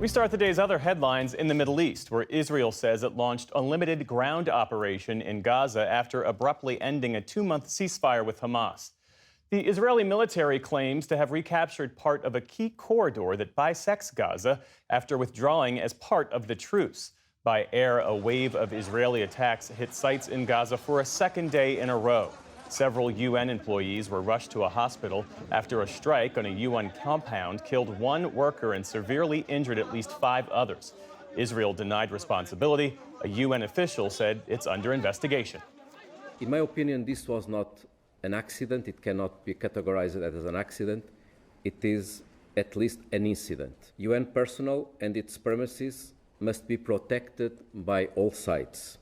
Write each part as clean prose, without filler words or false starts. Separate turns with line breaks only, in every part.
We start the day's other headlines in the Middle East, where Israel says it launched a limited ground operation in Gaza after abruptly ending a 2-month ceasefire with Hamas. The Israeli military claims to have recaptured part of a key corridor that bisects Gaza after withdrawing as part of the truce. By air, a wave of Israeli attacks hit sites in Gaza for a second day in a row. Several UN employees were rushed to a hospital after a strike on a UN compound killed one worker and severely injured at least 5 others. Israel denied responsibility. A UN official said it's under investigation.
In my opinion, this was not an accident. It cannot be categorized as an accident. It is at least an incident. UN personnel and its premises must be protected by all sides.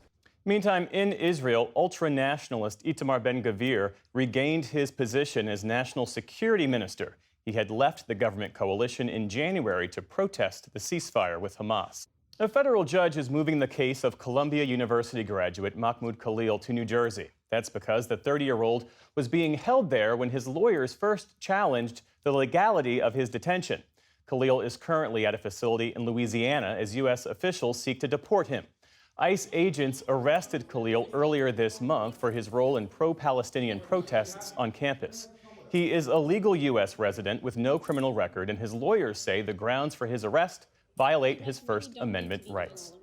Meantime, in Israel, ultra-nationalist Itamar Ben-Gvir regained his position as national security minister. He had left the government coalition in January to protest the ceasefire with Hamas. A federal judge is moving the case of Columbia University graduate Mahmoud Khalil to New Jersey. That's because the 30-year-old was being held there when his lawyers first challenged the legality of his detention. Khalil is currently at a facility in Louisiana as U.S. officials seek to deport him. ICE agents arrested Khalil earlier this month for his role in pro-Palestinian protests on campus. He is a legal U.S. resident with no criminal record, and his lawyers say the grounds for his arrest violate his First Amendment rights.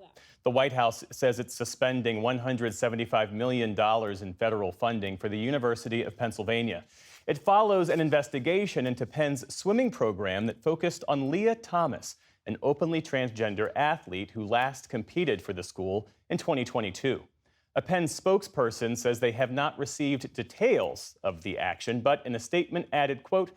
The White House says it's suspending $175 million in federal funding for the University of Pennsylvania. It follows an investigation into Penn's swimming program that focused on Leah Thomas, an openly transgender athlete who last competed for the school in 2022. A Penn spokesperson says they have not received details of the action, but in a statement added, quote,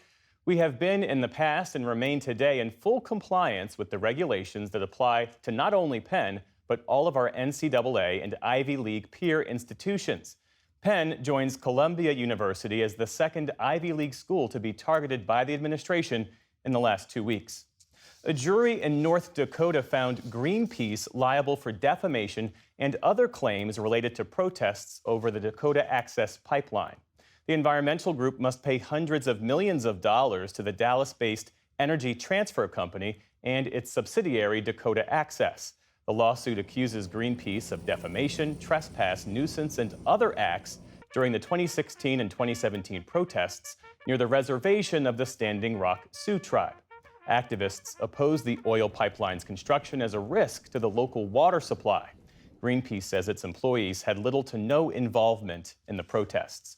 "We have been in the past and remain today in full compliance with the regulations that apply to not only Penn, but all of our NCAA and Ivy League peer institutions." Penn joins Columbia University as the second Ivy League school to be targeted by the administration in the last 2 weeks. A jury in North Dakota found Greenpeace liable for defamation and other claims related to protests over the Dakota Access Pipeline. The environmental group must pay hundreds of millions of dollars to the Dallas-based Energy Transfer Company and its subsidiary Dakota Access. The lawsuit accuses Greenpeace of defamation, trespass, nuisance, and other acts during the 2016 and 2017 protests near the reservation of the Standing Rock Sioux tribe. Activists oppose the oil pipeline's construction as a risk to the local water supply. Greenpeace says its employees had little to no involvement in the protests.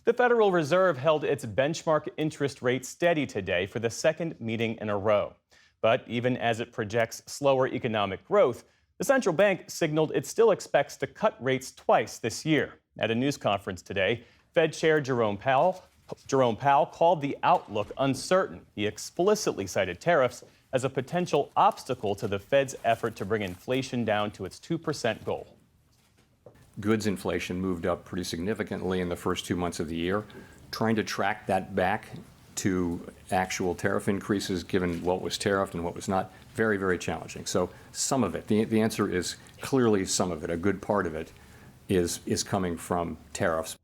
The Federal Reserve held its benchmark interest rate steady today for the second meeting in a row. But even as it projects slower economic growth, the central bank signaled it still expects to cut rates twice this year. At a news conference today, Fed Chair Jerome Powell called the outlook uncertain. He explicitly cited tariffs as a potential obstacle to the Fed's effort to bring inflation down to its 2% goal.
Goods inflation moved up pretty significantly in the first 2 months of the year. Trying to track that back to actual tariff increases, given what was tariffed and what was not, very, very challenging. So some of it, the answer is clearly some of it. A good part of it is coming from tariffs.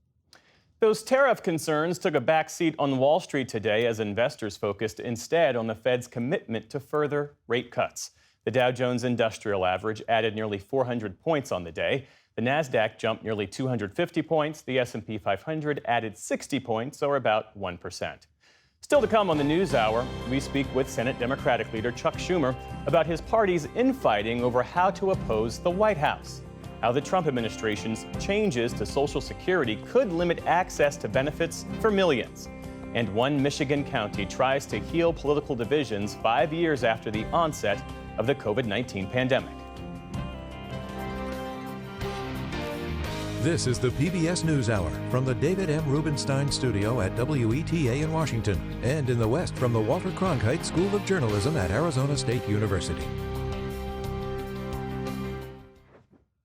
Those tariff concerns took a backseat on Wall Street today as investors focused instead on the Fed's commitment to further rate cuts. The Dow Jones Industrial Average added nearly 400 points on the day. The Nasdaq jumped nearly 250 points. The S&P 500 added 60 points, or about 1%. Still to come on the NewsHour, we speak with Senate Democratic leader Chuck Schumer about his party's infighting over how to oppose the White House, how the Trump administration's changes to Social Security could limit access to benefits for millions, and one Michigan county tries to heal political divisions 5 years after the onset of the COVID-19 pandemic.
This is the PBS NewsHour from the David M. Rubenstein studio at WETA in Washington, and in the West from the Walter Cronkite School of Journalism at Arizona State University.